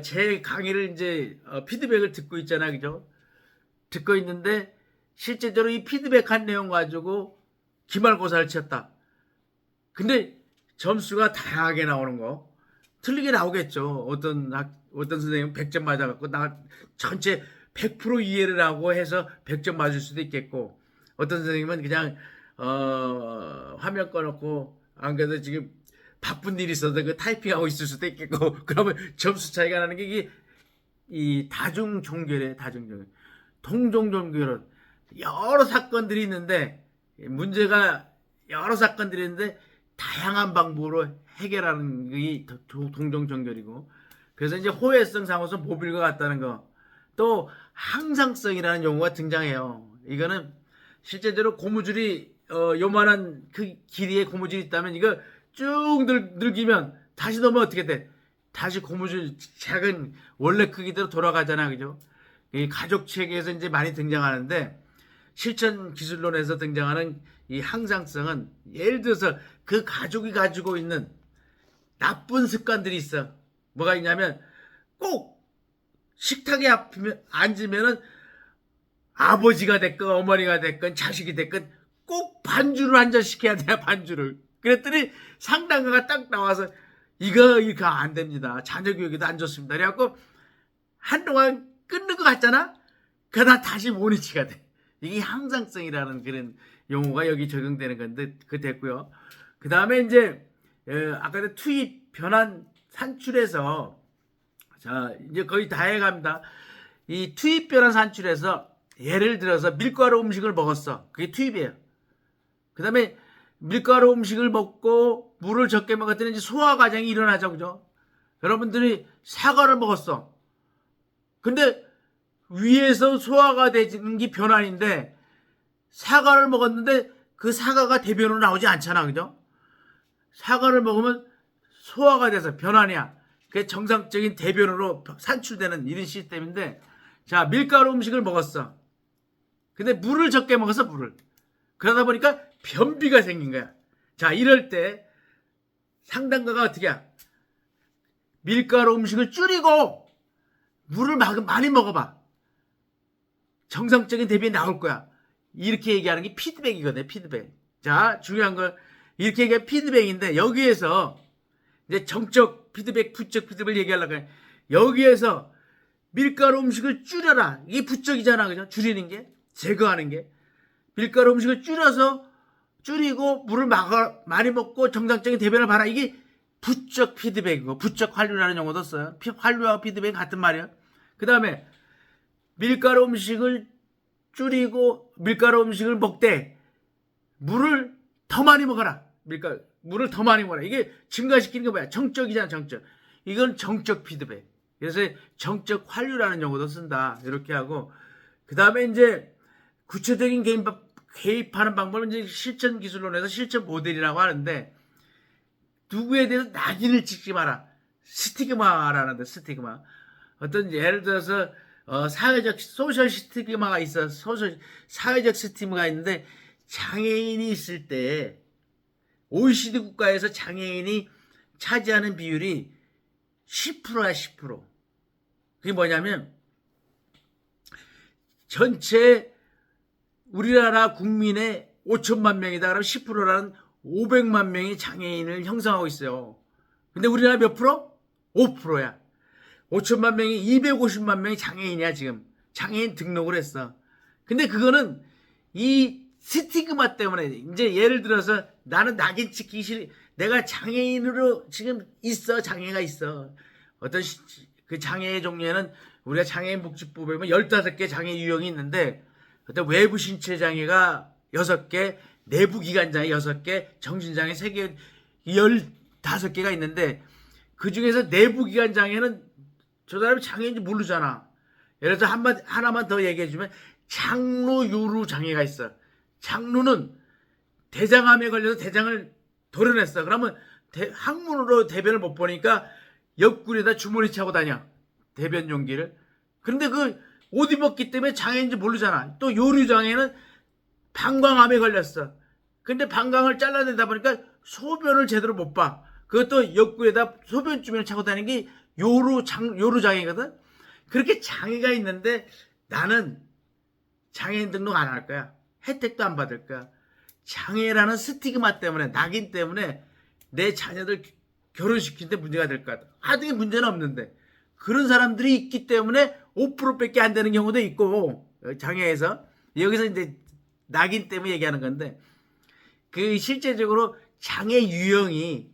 제 강의를 이제 피드백을 듣고 있잖아요. 그죠? 듣고 있는데, 실제적으로 이 피드백한 내용 가지고 기말고사를 치렀다. 근데 점수가 다양하게 나오는 거. 틀리게 나오겠죠. 어떤 선생님은 100점 맞아갖고 나 전체 100% 이해를 하고 해서 100점 맞을 수도 있겠고, 어떤 선생님은 그냥 화면 꺼놓고 안 그래도 지금 바쁜 일이 있어서 그 타이핑하고 있을 수도 있겠고, 그러면 점수 차이가 나는 게 이게 이 다중종결이에요. 다중종결. 동종종결은 여러 사건들이 있는데, 문제가 여러 사건들이 있는데 다양한 방법으로 해결하는 게 동종종결이고, 그래서 이제 호혜성, 상호성, 보빌과 같다는 거. 또 항상성이라는 용어가 등장해요. 이거는 실제적으로 고무줄이 요만한 그 길이의 고무줄이 있다면 이거 쭉 늘기면 다시 넣으면 어떻게 돼? 다시 고무줄 작은 원래 크기대로 돌아가잖아. 그죠? 이 가족 체계에서 이제 많이 등장하는데, 실천 기술론에서 등장하는 이 항상성은 예를 들어서 그 가족이 가지고 있는 나쁜 습관들이 있어. 뭐가 있냐면, 꼭 식탁에 앉으면은 아버지가 됐건 어머니가 됐건 자식이 됐건 꼭 반주를 한 잔 시켜야 돼. 반주를. 그랬더니 상담가가 딱 나와서 이거 안 됩니다. 자녀 교육에도 안 좋습니다. 그래갖고 한동안 끊는 것 같잖아. 그러다 다시 모니치가 돼. 이게 항상성이라는 그런 용어가 여기 적용되는 건데, 그 됐고요. 그 다음에 이제 아까 투입, 변환, 산출해서, 자 이제 거의 다 해갑니다. 이 투입, 변환, 산출해서 예를 들어서 밀가루 음식을 먹었어. 그게 투입이에요. 그 다음에 밀가루 음식을 먹고 물을 적게 먹었더니 이제 소화 과정이 일어나죠. 그죠? 여러분들이 사과를 먹었어. 근데 위에서 소화가 되는 게 변환인데, 사과를 먹었는데 그 사과가 대변으로 나오지 않잖아. 그죠? 사과를 먹으면 소화가 돼서 변환이야. 그게 정상적인 대변으로 산출되는 이런 시스템인데, 자, 밀가루 음식을 먹었어. 근데 물을 적게 먹어서 물을. 그러다 보니까 변비가 생긴 거야. 자, 이럴 때 상담가가 어떻게 해? 밀가루 음식을 줄이고 물을 많이 먹어봐. 정상적인 대변이 나올 거야. 이렇게 얘기하는 게 피드백이거든, 피드백. 자, 중요한 건 이렇게 얘기하면 피드백인데, 여기에서 이제 정적 피드백, 부적 피드백을 얘기하려고 해. 여기에서 밀가루 음식을 줄여라. 이게 부적이잖아, 그죠? 줄이는 게, 제거하는 게. 밀가루 음식을 줄이고 물을 많이 먹고 정상적인 대변을 봐라. 이게 부적 피드백이고, 부적 환류라는 용어도 써요. 환류와 피드백 같은 말이야. 그 다음에 밀가루 음식을 줄이고 밀가루 음식을 먹되 물을 더 많이 먹어라. 물을 더 많이 먹어라. 이게 증가시키는 게 뭐야? 정적이잖아, 정적. 이건 정적 피드백. 그래서 정적 환류라는 용어도 쓴다. 이렇게 하고, 그 다음에 이제 구체적인 개입하는 방법은 이제 실천 기술론에서 실천 모델이라고 하는데, 누구에 대해서 낙인을 찍지 마라. 스티그마라는데, 스티그마. 어떤 예를 들어서 사회적 소셜 스티그마가 있어. 사회적 스티그마가 있는데, 장애인이 있을 때 OECD 국가에서 장애인이 차지하는 비율이 10%야, 10%. 그게 뭐냐면 전체 우리나라 국민의 5천만 명이다. 그러면 10%라는 500만 명이 장애인을 형성하고 있어요. 근데 우리나라 몇 프로? 5%야. 5천만 명이 250만 명이 장애인이야, 지금. 장애인 등록을 했어. 근데 그거는 이 스티그마 때문에, 이제 예를 들어서 나는 낙인 찍기 싫어. 내가 장애인으로 지금 있어. 장애가 있어. 어떤 그 장애의 종류에는 우리가 장애인 복지법에 보면 15개 장애 유형이 있는데, 어떤 외부 신체 장애가 6개, 내부 기관 장애 6개, 정신 장애 3개, 15개가 있는데, 그 중에서 내부 기관 장애는 저 사람이 장애인지 모르잖아. 예를 들어서 하나만 더 얘기해주면, 장루 요루 장애가 있어. 장루는 대장암에 걸려서 대장을 도려냈어. 그러면 항문으로 대변을 못 보니까 옆구리에다 주머니 차고 다녀. 대변 용기를. 그런데 그 옷 입었기 때문에 장애인지 모르잖아. 또 요류 장애는 방광암에 걸렸어. 근데 방광을 잘라내다 보니까 소변을 제대로 못 봐. 그것도 옆구리에다 소변 주머니 차고 다니는 게 요루 장애거든. 그렇게 장애가 있는데 나는 장애인 등록 안 할 거야. 혜택도 안 받을 거야. 장애라는 스티그마 때문에, 낙인 때문에 내 자녀들 결혼시키는데 문제가 될 것 같아. 하등에 문제는 없는데. 그런 사람들이 있기 때문에 5%밖에 안 되는 경우도 있고, 장애에서. 여기서 이제 낙인 때문에 얘기하는 건데, 그 실제적으로 장애 유형이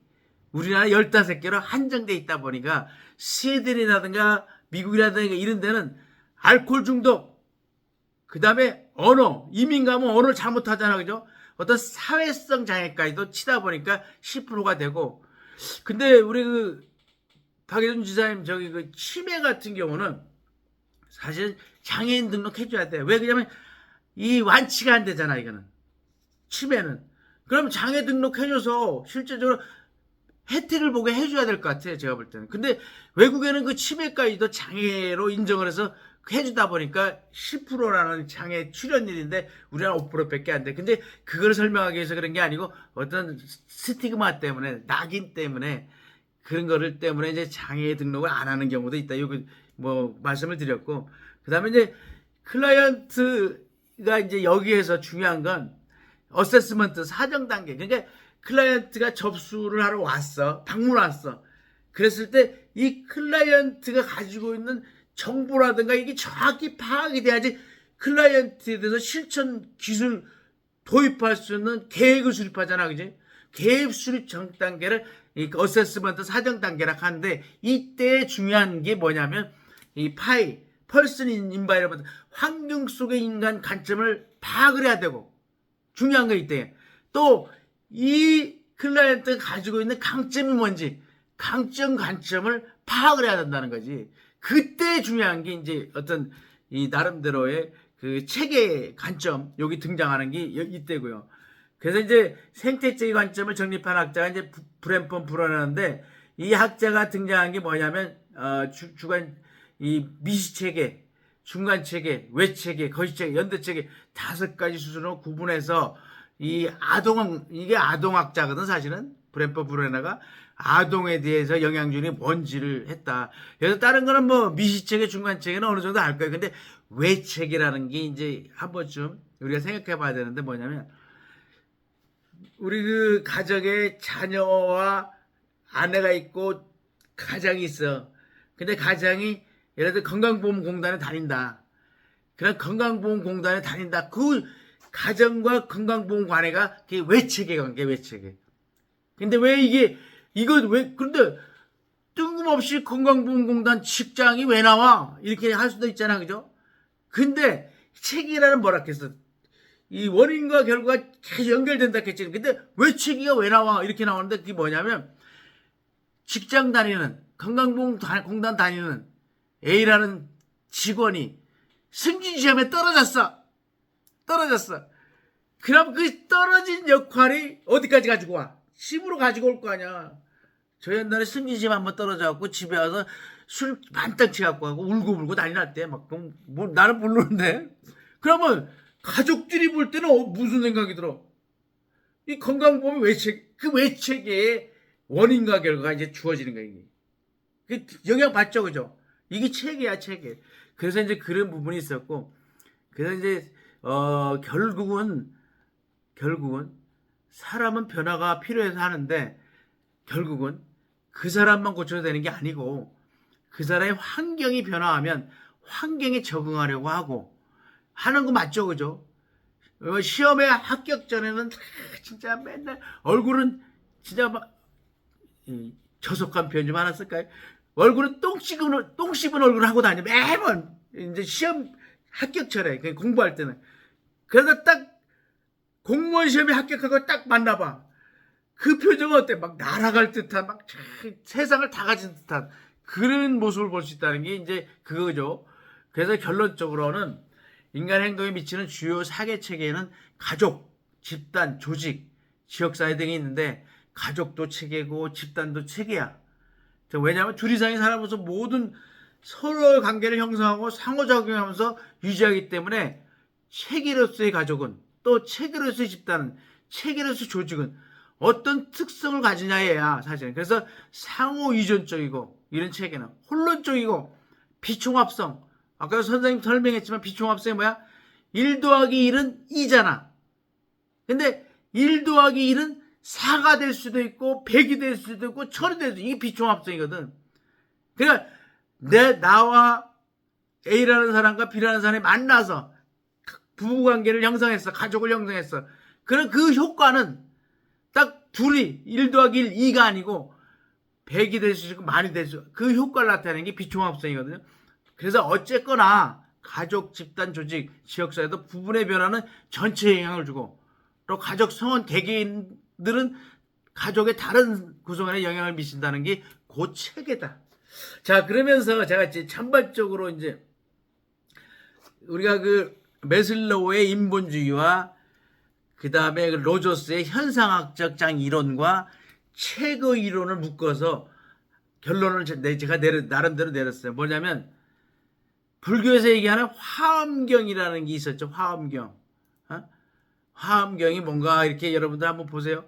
우리나라 15개로 한정돼 있다 보니까 스웨덴이라든가 미국이라든가 이런 데는 알코올 중독, 그 다음에 언어, 이민 가면 언어를 잘못하잖아, 그죠? 어떤 사회성 장애까지도 치다 보니까 10%가 되고, 근데 우리 박예준 지사님 그 치매 같은 경우는 사실 장애인 등록해줘야 돼. 왜? 그러냐면 이 완치가 안 되잖아, 이거는. 치매는. 그럼 장애 등록해줘서 실제적으로 혜택을 보게 해줘야 될 것 같아요, 제가 볼 때는. 근데 외국에는 그 치매까지도 장애로 인정을 해서 해주다 보니까 10%라는 장애 출연율인데 우리나라 5%밖에 안 돼. 근데 그걸 설명하기 위해서 그런 게 아니고 어떤 스티그마 때문에, 낙인 때문에, 그런 거를 때문에 이제 장애 등록을 안 하는 경우도 있다. 이거 뭐 말씀을 드렸고, 그 다음에 이제 클라이언트가 이제 여기에서 중요한 건 어세스먼트 사정 단계. 그러니까 클라이언트가 접수를 하러 왔어. 방문 왔어. 그랬을 때 이 클라이언트가 가지고 있는 정보라든가 이게 정확히 파악이 돼야지 클라이언트에 대해서 실천 기술 도입할 수 있는 계획을 수립하잖아, 그지? 계획 수립 전 단계를 이 어세스먼트 사정 단계라고 하는데, 이때 중요한 게 뭐냐면 이 펄슨 인바이러먼트, 환경 속의 인간 관점을 파악을 해야 되고, 중요한 거 이때 또 이 클라이언트가 가지고 있는 강점이 뭔지, 강점 관점을 파악을 해야 된다는 거지. 그때 중요한 게 이제 어떤 이 나름대로의 그 체계 관점, 여기 등장하는 게 이때고요. 그래서 이제 생태적인 관점을 정립한 학자가 이제 브랜폰 불어내는데, 이 학자가 등장한 게 뭐냐면 주관 이 미시체계, 중간체계, 외체계, 거시체계, 연대체계 5가지 수준으로 구분해서 이게 아동학자거든, 사실은. 브랜폰 불어내가 아동에 대해서 영양준이 뭔지를 했다. 그래서 다른 거는 뭐 미시책의 중간책에는 어느 정도 알 거예요. 근데 외책이라는 게 이제 한 번쯤 우리가 생각해 봐야 되는데 뭐냐면 우리 그 가정에 자녀와 아내가 있고 가장이 있어. 근데 가장이 예를 들어 건강보험공단에 다닌다. 그런 건강보험공단에 다닌다. 그 가정과 건강보험관계가 그게 외책에 관계, 외책에. 근데 왜 그런데 뜬금없이 건강보험공단 직장이 왜 나와? 이렇게 할 수도 있잖아, 그죠? 근데 책이라는 뭐라 했어? 이 원인과 결과가 계속 연결된다 했지. 근데 왜 책이가 왜 나와? 이렇게 나오는데 그게 뭐냐면 직장 다니는 건강보험공단 다니는 A라는 직원이 승진시험에 떨어졌어. 그럼 그 떨어진 역할이 어디까지 가지고 와? 10으로 가지고 올 거 아니야. 저 옛날에 승진시험 한번 떨어져갖고 집에 와서 술 반땅치 갖고 하고 울고 난리 날 때 막 뭐 나는 모르는데 그러면 가족들이 볼 때는 무슨 생각이 들어? 이 건강보험 외책 그 외책에 원인과 결과가 이제 주어지는 거야 이게. 그 영향 받죠, 그죠? 이게 책이야, 책에. 그래서 이제 그런 부분이 있었고, 그래서 이제 결국은 사람은 변화가 필요해서 하는데 결국은 그 사람만 고쳐야 되는 게 아니고 그 사람의 환경이 변화하면 환경에 적응하려고 하고 하는 거 맞죠, 그죠? 시험에 합격 전에는 진짜 맨날 얼굴은 진짜 막 저속한 표현 좀 하나 쓸까요? 얼굴은 똥 씹은 얼굴을 하고 다녀 매번 이제 시험 합격철에 공부할 때는 그래서 딱 공무원 시험에 합격하고 딱 만나봐 그 표정은 어때? 막 날아갈 듯한 막 세상을 다 가진 듯한 그런 모습을 볼 수 있다는 게 이제 그거죠. 그래서 결론적으로는 인간 행동에 미치는 주요 사회 체계에는 가족, 집단, 조직, 지역사회 등이 있는데 가족도 체계고 집단도 체계야. 왜냐하면 둘 이상이 살아보면서 모든 서로 관계를 형성하고 상호작용하면서 유지하기 때문에 체계로서의 가족은 또 체계로서의 집단은 체계로서의 조직은 어떤 특성을 가지냐예요 사실은. 그래서 상호유전적이고 이런 체계는 혼론적이고 비총합성 아까 선생님 설명했지만 비총합성이 뭐야? 1 더하기 1은 2잖아. 근데 1 더하기 1은 4가 될 수도 있고 100이 될 수도 있고 1000이 될 수도 있고 이게 비총합성이거든. 그러니까 나와 A라는 사람과 B라는 사람이 만나서 부부관계를 형성했어. 가족을 형성했어. 그럼 그 효과는 딱 둘이 1 더하기 1, 2가 아니고 100이 될 수 있고 많이 될 수 있고 그 효과를 나타내는 게 비총합성이거든요. 그래서 어쨌거나 가족, 집단, 조직, 지역사회도 부분의 변화는 전체에 영향을 주고 또 가족 성원 개개인들은 가족의 다른 구성원에 영향을 미친다는 게 그 체계다. 자, 그러면서 제가 이제 찬발적으로 이제 우리가 그 메슬로우의 인본주의와 그 다음에 로저스의 현상학적 장 이론과 체거 이론을 묶어서 결론을 제가 나름대로 내렸어요. 뭐냐면 불교에서 얘기하는 화엄경이라는 게 있었죠. 화엄경. 화엄경이 뭔가 이렇게 여러분들 한번 보세요.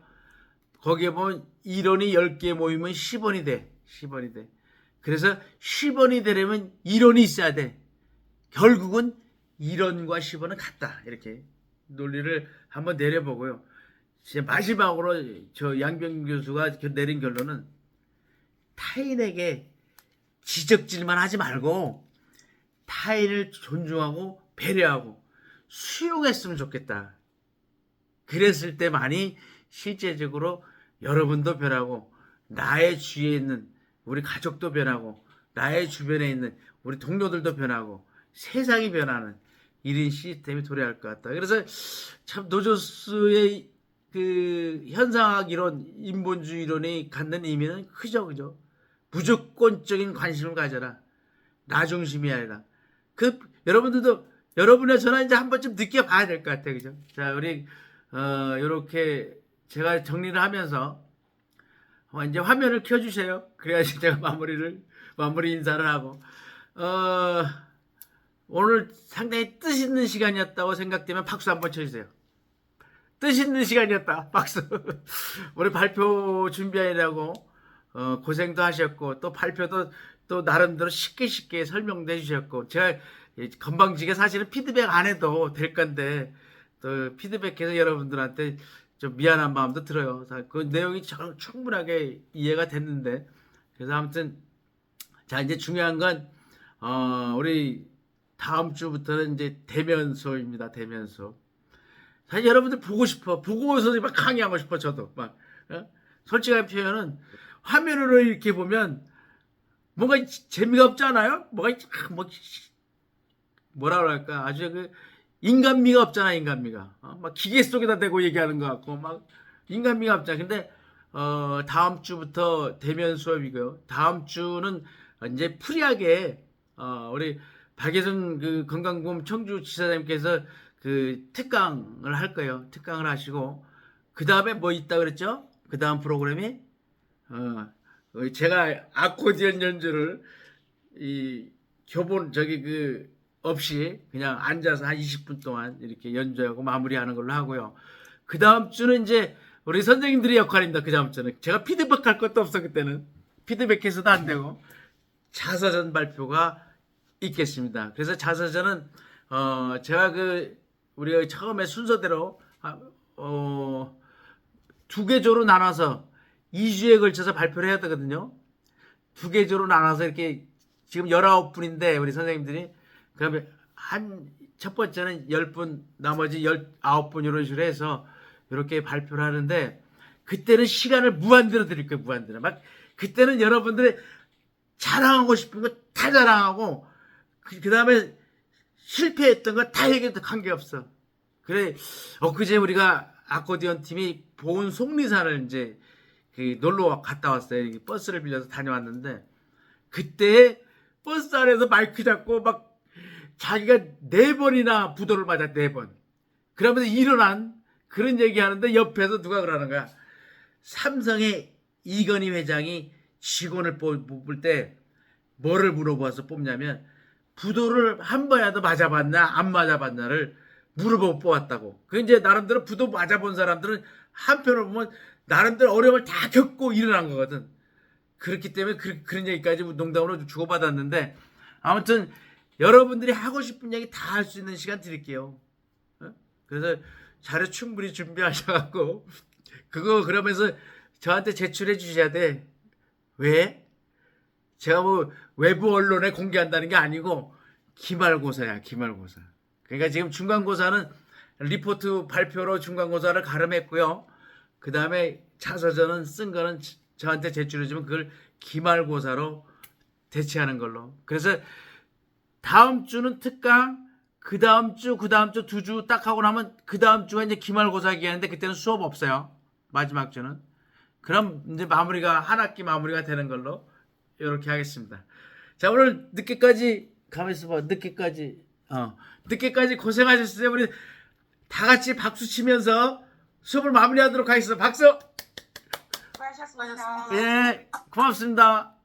거기에 보면 이론이 10개 모이면 10원이 돼. 10원이 돼. 그래서 10원이 되려면 이론이 있어야 돼. 결국은 이론과 10원은 같다. 이렇게 논리를 한번 내려보고요. 이제 마지막으로 저 양병 교수가 내린 결론은 타인에게 지적질만 하지 말고 타인을 존중하고 배려하고 수용했으면 좋겠다. 그랬을 때만이 실제적으로 여러분도 변하고 나의 주위에 있는 우리 가족도 변하고 나의 주변에 있는 우리 동료들도 변하고 세상이 변하는 이런 시스템이 도래할 것 같다. 그래서 참 노조스의 그 현상학 이론, 인본주의 이론이 갖는 의미는 크죠, 그죠? 무조건적인 관심을 가져라. 나 중심이 아니라. 여러분들도 여러분의 전화 이제 한 번쯤 느껴봐야 될 것 같아요, 그죠? 자, 우리 이렇게 제가 정리를 하면서 이제 화면을 켜주세요. 그래야지 제가 마무리 인사를 하고 오늘 상당히 뜻있는 시간이었다고 생각되면 박수 한번 쳐주세요. 뜻있는 시간이었다. 박수. 우리 발표 준비하느라고 고생도 하셨고 또 발표도 또 나름대로 쉽게 설명도 해주셨고 제가 건방지게 사실은 피드백 안 해도 될 건데 또 피드백해서 여러분들한테 좀 미안한 마음도 들어요. 그 내용이 충분하게 이해가 됐는데 그래서 아무튼 자 이제 중요한 건 우리 다음 주부터는 이제 대면 수업입니다. 대면 수업. 사실 여러분들 보고 싶어. 보고서 막 강의하고 싶어 저도 막. 솔직한 표현은 화면으로 이렇게 보면 뭔가 재미가 없지 않아요? 뭐라 그럴까 아주 그 인간미가 없잖아 인간미가. 막 기계 속에다 대고 얘기하는 것 같고 막 인간미가 없잖아. 근데 다음 주부터 대면 수업이고요. 다음 주는 이제 프리하게 우리 박예순 그 건강보험 청주지사장님께서 그 특강을 할 거예요. 특강을 하시고 그 다음에 뭐 있다 그랬죠? 그 다음 프로그램이 제가 아코디언 연주를 이 교본 그 없이 그냥 앉아서 한 20분 동안 이렇게 연주하고 마무리하는 걸로 하고요. 그 다음 주는 이제 우리 선생님들의 역할입니다. 그 다음 주는 제가 피드백할 것도 없어 그때는 피드백해서도 안 되고 자서전 발표가 있겠습니다. 그래서 자서전은 제가 우리가 처음에 순서대로 두 개조로 나눠서 2주에 걸쳐서 발표를 해야 되거든요. 두 개조로 나눠서 이렇게 지금 19분인데 우리 선생님들이 그러면 첫 번째는 10분 나머지 19분 이런 식으로 해서 이렇게 발표를 하는데 그때는 시간을 무한대로 드릴 거예요. 무한대로. 막 그때는 여러분들이 자랑하고 싶은 거 다 자랑하고 그 다음에 실패했던 거 다 얘기해도 관계없어. 그래 엊그제 우리가 아코디언 팀이 보은 속리산을 이제 놀러 갔다 왔어요. 버스를 빌려서 다녀왔는데 그때 버스 안에서 마이크 잡고 막 자기가 4번이나 부도를 맞아 4번. 그러면서 일어난 그런 얘기하는데 옆에서 누가 그러는 거야. 삼성의 이건희 회장이 직원을 뽑을 때 뭐를 물어봐서 뽑냐면 부도를 한 번이라도 맞아봤나 안 맞아봤나를 물어보고 뽑았다고. 그 이제 나름대로 부도 맞아본 사람들은 한편으로 보면 나름대로 어려움을 다 겪고 일어난 거거든. 그렇기 때문에 그런 얘기까지 농담으로 주고받았는데 아무튼 여러분들이 하고 싶은 얘기 다 할 수 있는 시간 드릴게요. 그래서 자료 충분히 준비하셔갖고 그거 그러면서 저한테 제출해 주셔야 돼. 왜? 제가 뭐 외부 언론에 공개한다는 게 아니고 기말고사야 기말고사. 그러니까 지금 중간고사는 리포트 발표로 중간고사를 가름했고요. 그 다음에 자서전은 쓴 거는 저한테 제출해주면 그걸 기말고사로 대체하는 걸로. 그래서 다음 주는 특강, 그 다음 주 2주 딱 하고 나면 그 다음 주가 이제 기말고사 기간인데 그때는 수업 없어요. 마지막 주는. 그럼 이제 마무리가 한 학기 마무리가 되는 걸로 이렇게 하겠습니다. 자 오늘 늦게까지 가만있어 봐. 늦게까지 고생하셨어요. 우리 다 같이 박수 치면서 수업을 마무리하도록 하겠습니다. 박수. 수고하셨습니다. 예, 고맙습니다.